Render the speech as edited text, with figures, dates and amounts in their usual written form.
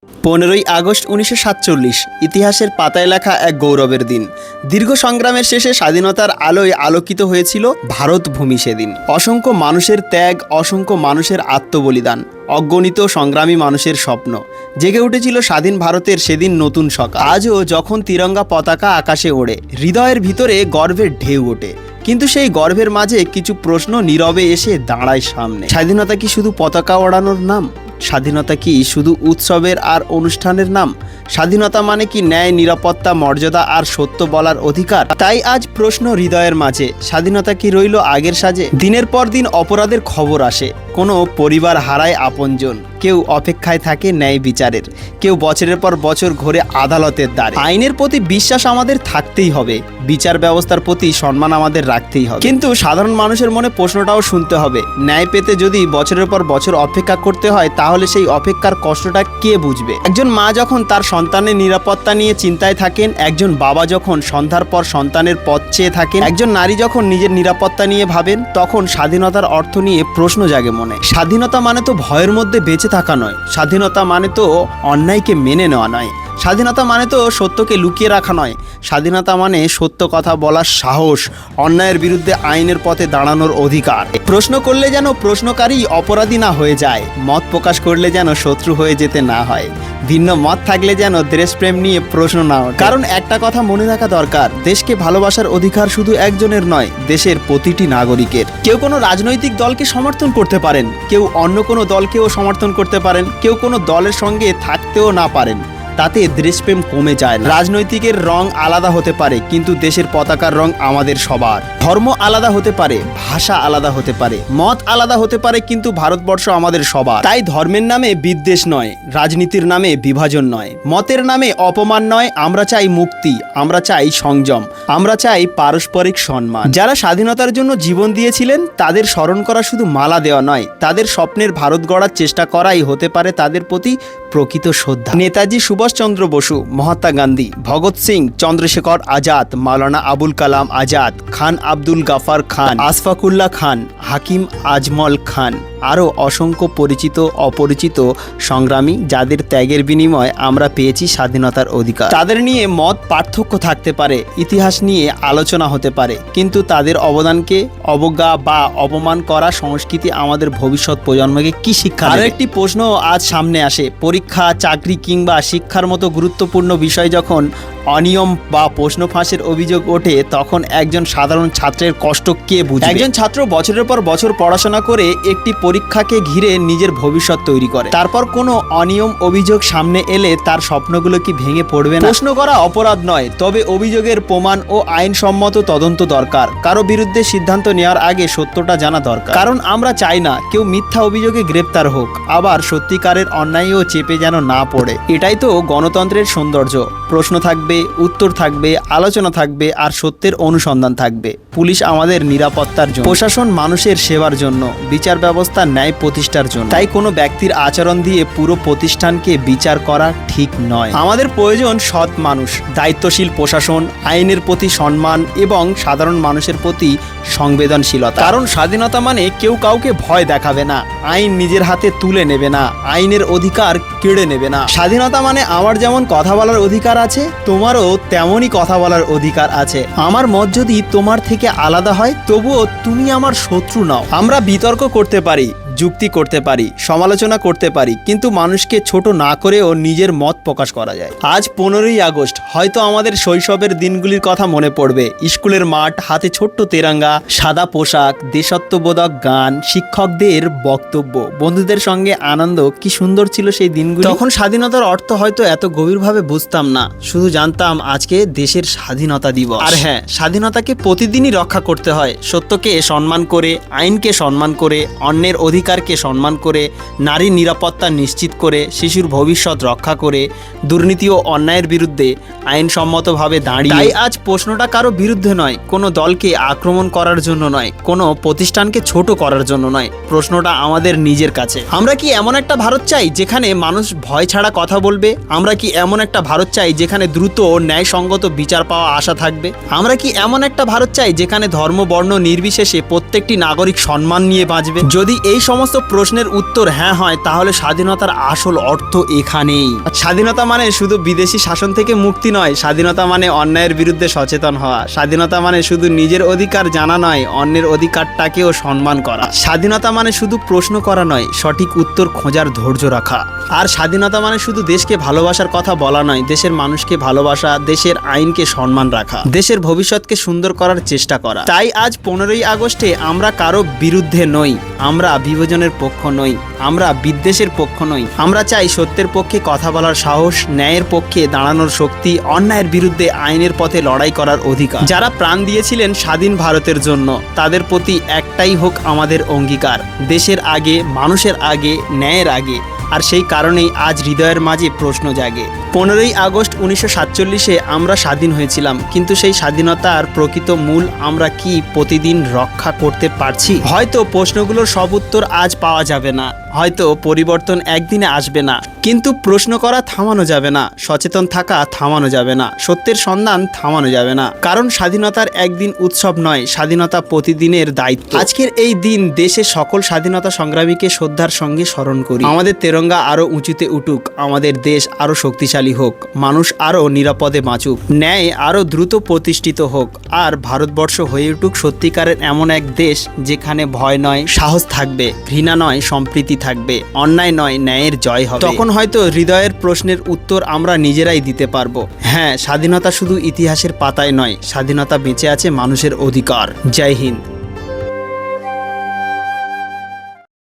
15ই August 1947 ইতিহাসের পাতায় লেখা এক গৌরবের দিন। দীর্ঘ সংগ্রামের শেষে স্বাধীনতার আলোয় আলোকিত হয়েছিল ভারত ভূমি সেদিন। অসংখ্য মানুষের ত্যাগ, অসংখ্য মানুষের আত্মবলিদান, অগণিত সংগ্রামী মানুষের স্বপ্ন, জেগে উঠেছিল স্বাধীন ভারতের সেদিন নতুন সকাল। আজও যখন তিরঙ্গা পতাকা আকাশে ওড়ে, হৃদয়ের ভিতরে গর্বের ঢেউ ওঠে। কিন্তু সেই গর্বের মাঝে কিছু প্রশ্ন নীরবে এসে দাঁড়ায় সামনে। স্বাধীনতা কি শুধু পতাকা ওড়ানোর নাম? স্বাধীনতা কি শুধু উৎসবের আর অনুষ্ঠানের নাম? স্বাধীনতা মানে কি ন্যায়, নিরাপত্তা, মর্যাদা আর সত্য বলার অধিকার? তাই আজ প্রশ্ন হৃদয়ের মাঝে, স্বাধীনতা কি রইল আগের সাজে? দিনের পর দিন অপরাধের খবর আসে, কোনো পরিবার হারায় আপনজন, কেউ অপেক্ষায় থাকে ন্যায় বিচারের, কেউ বছরের পর বছর ঘোরে আদালতের দ্বারে। আইনের প্রতি বিশ্বাস আমাদের থাকতেই হবে, বিচার ব্যবস্থার প্রতি সম্মান আমাদের রাখতেই হবে। কিন্তু সাধারণ মানুষের মনে প্রশ্নটাও শুনতে হবে, ন্যায় পেতে যদি বছরের পর বছর অপেক্ষা করতে হয়, তাহলে সেই অপেক্ষার কষ্টটা কে বুঝবে? একজন মা যখন তার সন্তানের নিরাপত্তা নিয়ে চিন্তায় থাকেন, একজন বাবা যখন সন্ধ্যার পর সন্তানের পথ চেয়ে থাকেন, একজন নারী যখন নিজের নিরাপত্তা নিয়ে ভাবেন, তখন স্বাধীনতার অর্থ নিয়ে প্রশ্ন জাগে মনে। স্বাধীনতা মানে তো ভয়ের মধ্যে বেঁচে থাকা নয়, স্বাধীনতা মানে তো অন্যায়কে মেনে নেওয়া নয়, স্বাধীনতা মানে তো সত্যকে লুকিয়ে রাখা নয়, স্বাধীনতা মানে সত্য কথা বলার সাহস, অন্যায়ের বিরুদ্ধে আইনের পথে দাঁড়ানোর অধিকার। প্রশ্ন করলে যেন প্রশ্নকারী অপরাধী না হয়ে যায়, মত প্রকাশ করলে যেন শত্রু হয়ে যেতে না হয়, ভিন্ন মত থাকলে যেন দেশপ্রেম নিয়ে প্রশ্ন না ওঠে। কারণ একটা কথা মনে রাখা দরকার, দেশকে ভালোবাসার অধিকার শুধু একজনের নয়, দেশের প্রতিটি নাগরিকের। কেউ কোনো রাজনৈতিক দলকে সমর্থন করতে পারেন, কেউ অন্য কোনো দলকেও সমর্থন করতে পারেন, কেউ কোনো দলের সঙ্গে থাকতেও না পারেন, তাতে দেশপ্রেম কমে যায় না। রাজনৈতিকের রং আলাদা হতে পারে, কিন্তু দেশের পতাকার রং আমাদের সবার। ধর্ম আলাদা হতে পারে, ভাষা আলাদা হতে পারে, মত আলাদা হতে পারে, কিন্তু ভারতবর্ষ আমাদের সবার। তাই ধর্মের নামে বিদ্বেষ নয়, রাজনীতির নামে বিভাজন নয়, মতের নামে অপমান নয়। আমরা চাই মুক্তি, আমরা চাই সংযম, আমরা চাই পারস্পরিক সম্মান। যারা স্বাধীনতার জন্য জীবন দিয়েছিলেন, তাদের স্মরণ করা শুধু মালা দেওয়া নয়, তাদের স্বপ্নের ভারত গড়ার চেষ্টা করাই হতে পারে তাদের প্রতি প্রকৃত শ্রদ্ধা। নেতাজি সুভাষচন্দ্র বসু, মহাত্মা গান্ধী, ভগৎ সিং, চন্দ্রশেখর আজাদ, মাওলানা আবুল কালাম আজাদ, খান আব্দুল গাফার খান, আশফাকুল্লাহ খান, হাকিম আজমল খান, আরও অসংখ্য পরিচিত অপরিচিত সংগ্রামী, যাদের ত্যাগের বিনিময়ে আমরা পেয়েছি স্বাধীনতার অধিকার। তাদের নিয়ে মত পার্থক্য থাকতে পারে, ইতিহাস নিয়ে আলোচনা হতে পারে, কিন্তু তাদের অবদানকে অবজ্ঞা বা অপমান করা সংস্কৃতি আমাদের ভবিষ্যৎ প্রজন্মকে কি শিক্ষা দেবে? আরও একটি প্রশ্ন আজ সামনে আসে, পরীক্ষা, চাকরি কিংবা শিক্ষার মতো গুরুত্বপূর্ণ বিষয় যখন অনিয়ম বা প্রশ্ন ফাঁসের অভিযোগ ওঠে, তখন একজন সাধারণ ছাত্রের কষ্ট কে বুঝবে? একজন ছাত্র বছরের পর বছর পড়াশোনা করে একটি পরীক্ষাকে ঘিরে নিজের ভবিষ্যৎ তৈরি করে, তারপর কোনো অনিয়ম অভিযোগ সামনে এলে তার স্বপ্নগুলো কি ভেঙে পড়বে না? প্রশ্ন করা অপরাধ নয়, তবে অভিযোগের প্রমাণ ও আইনসম্মত তদন্ত দরকার। কারো বিরুদ্ধে সিদ্ধান্ত নেওয়ার আগে সত্যটা জানা দরকার, কারণ আমরা চাই না কেউ মিথ্যা অভিযোগে গ্রেপ্তার হোক, আবার সত্যিকারের অন্যায়ও চেপে যেন না পড়ে। এটাই তো গণতন্ত্রের সৌন্দর্য। প্রশ্ন থাকবে, উত্তর থাকবে, আলোচনা থাকবে, আর সত্যের অনুসন্ধান থাকবে। পুলিশ আমাদের নিরাপত্তার জন্য, প্রশাসন মানুষের সেবার জন্য, বিচার ব্যবস্থা ন্যায় প্রতিষ্ঠার জন্য। তাই কোনো ব্যক্তির আচরণ দিয়ে পুরো প্রতিষ্ঠানকে বিচার করা ঠিক নয়। আমাদের প্রয়োজন সৎ মানুষ, দায়িত্বশীল প্রশাসন, আইনের প্রতি সম্মান এবং সাধারণ মানুষের প্রতি সংবেদনশীলতা। কারণ স্বাধীনতা মানে কেউ কাউকে ভয় দেখাবে না, আইন নিজের হাতে তুলে নেবে না, আইনের অধিকার কেড়ে নেবে না। স্বাধীনতা মানে আমার যেমন কথা বলার অধিকার আছে, তোমারও তেমনই কথা বলার অধিকার আছে। আমার মত যদি তোমার থেকে আলাদা হয়, তবুও তুমি আমার শত্রু নও। আমরা বিতর্ক করতে পারি, যুক্তি করতে পারি, সমালোচনা করতে পারি, কিন্তু মানুষকে ছোট না করেও নিজের মত প্রকাশ করা যায়। আজ 15ই আগস্ট, হয়তো আমাদের শৈশবের দিনগুলির কথা মনে পড়বে। স্কুলের মাঠ, হাতে ছোট্ট তেরঙ্গা, সাদা পোশাক, দেশাত্মবোধক গান, শিক্ষকদের বক্তব্য, বন্ধুদের সঙ্গে আনন্দ, কি সুন্দর ছিল সেই দিনগুলি। তখন স্বাধীনতার অর্থ হয়তো এত গভীরভাবে বুঝতাম না, শুধু জানতাম আজকে দেশের স্বাধীনতা দিবস। আর হ্যাঁ, স্বাধীনতাকে প্রতিদিনই রক্ষা করতে হয়, সত্যকে সম্মান করে, আইনকে সম্মান করে, অন্যের অধিকারকে সম্মান করে, নারীর নিরাপত্তা নিশ্চিত করে, শিশুর ভবিষ্যৎ রক্ষা করে, দুর্নীতি ও অন্যায়ের বিরুদ্ধে আইনসম্মতভাবে দাঁড়িয়ে। তাই আজ প্রশ্নটা কারো বিরুদ্ধে নয়, কোনো দলকে আক্রমণ করার জন্য নয়, কোনো প্রতিষ্ঠানকে ছোট করার জন্য নয়, প্রশ্নটা আমাদের নিজের কাছে। আমরা কি এমন একটা ভারত চাই যেখানে মানুষ ভয় ছাড়া কথা বলবে? আমরা কি এমন একটা ভারত চাই যেখানে দ্রুত ও ন্যায়সঙ্গত বিচার পাওয়া আশা থাকবে? আমরা কি এমন একটা ভারত চাই যেখানে ধর্ম বর্ণ নির্বিশেষে প্রত্যেকটি নাগরিক সম্মান নিয়ে বাঁচবে? যদি এই সমস্ত সমস্ত প্রশ্নের উত্তর হ্যাঁ হয় তাহলে স্বাধীনতার আসল অর্থ এখানেই। স্বাধীনতা মানে শুধু বিদেশি শাসন থেকে মুক্তি নয়, স্বাধীনতা মানে অন্যায়ের বিরুদ্ধে সচেতন হওয়া। স্বাধীনতা মানে শুধু নিজের অধিকার জানা নয়, অন্যের অধিকারটাকেও সম্মান করা। স্বাধীনতা মানে শুধু প্রশ্ন করা নয়, সঠিক উত্তর খোঁজার ধৈর্য রাখা। আর স্বাধীনতা মানে শুধু দেশকে ভালোবাসার কথা বলা নয়, দেশের মানুষকে ভালোবাসা, দেশের আইনকে সম্মান রাখা, দেশের ভবিষ্যৎকে সুন্দর করার চেষ্টা করা। তাই আজ 15ই আগস্টে আমরা কারো বিরুদ্ধে নই, আমরা বিভাজনের পক্ষ নই, আমরা বিদ্বেষের পক্ষ নই। আমরা চাই সত্যের পক্ষে কথা বলার সাহস, ন্যায়ের পক্ষে দাঁড়ানোর শক্তি, অন্যায়ের বিরুদ্ধে আইনের পথে লড়াই করার অধিকার। যারা প্রাণ দিয়েছিলেন স্বাধীন ভারতের জন্য, তাদের প্রতি একটাই হোক আমাদের অঙ্গীকার, দেশের আগে, মানুষের আগে, ন্যায়ের আগে। আর সেই কারণেই আজ হৃদয়ের মাঝে প্রশ্ন জাগে। 15ই আগস্ট 1947-এ আমরা স্বাধীন হয়েছিলাম, কিন্তু সেই স্বাধীনতার প্রকৃত মূল আমরা কি প্রতিদিন রক্ষা করতে পারছি? হয়তো প্রশ্নগুলোর সব উত্তর আজ পাওয়া যাবে না, হয়তো পরিবর্তন একদিনে আসবে না, কিন্তু প্রশ্ন করা থামানো যাবে না, সচেতন থাকা থামানো যাবে না, সত্যের সন্ধান থামানো যাবে না। কারণ স্বাধীনতার একদিন উৎসব নয়, স্বাধীনতা প্রতিদিনের দায়িত্ব। আজকের এই দিন দেশের সকল স্বাধীনতা সংগ্রামীকে শ্রদ্ধার সঙ্গে স্মরণ করি। আমাদের তেরঙ্গা আরো উঁচুতে উঠুক, আমাদের দেশ আরো শক্তিশালী হোক, মানুষ আরো নিরাপদে বাঁচুক, ন্যায় আরো দ্রুত প্রতিষ্ঠিত হোক, আর ভারতবর্ষ হয়ে উঠুক সত্যিকারের এমন এক দেশ যেখানে ভয় নয় সাহস থাকবে, ঘৃণা নয় সম্প্রীতি থাকবে, অন্যায় নয় ন্যায়ের জয় হবে। তখন হয়তো হৃদয়ের প্রশ্নের উত্তর আমরা নিজেরাই দিতে পারবো। হ্যাঁ, স্বাধীনতা শুধু ইতিহাসের পাতায় নয়, স্বাধীনতা বেঁচে আছে মানুষের অধিকার। জয় হিন্দ।